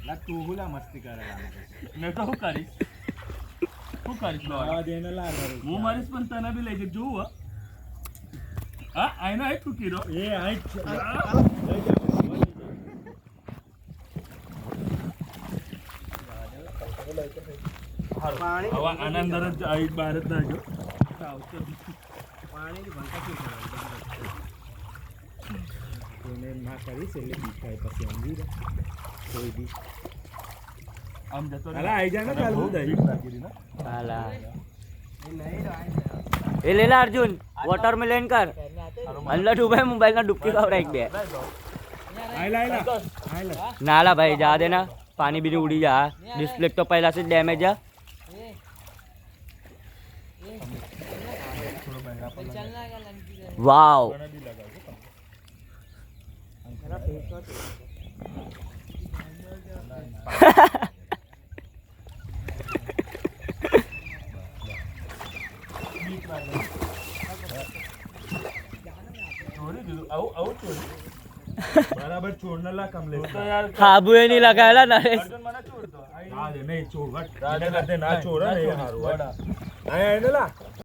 લા તું હુલા મસ્તી કરે મેં તો શું કરીશ આવા દેને લા હું મારીશ પણ તને બી લઈ જઈ જોવું હા આઈનો આઈ તું કીરો એ આઈ પાણી હવે આના અંદર જ આઈ બહાર જ નાખજો પાણી ભંકા શું કરે ના કરીશ એટલે બીકાય પછી સમજી લે કોઈ બી આમ જતો અલા આઈ જા ને ચાલુ દઈ હાલા એ લે લા અર્જુન વોટર में लेन कर अंदर डूबे मोबाइल ना डुबकी खवड़ा एक बे આઈલા नाला भाई जा देना पानी भी नहीं उड़ी जा डिस्प्ले तो पहला से डैमेज है वाओ બરાબર છોડને લા કમલે તો યાર खाबू ही नहीं लगाया नरेश અર્જુન મને છોડ દો ના દે નહીં છોડ ના છોડ ને હારું આય આય ને લા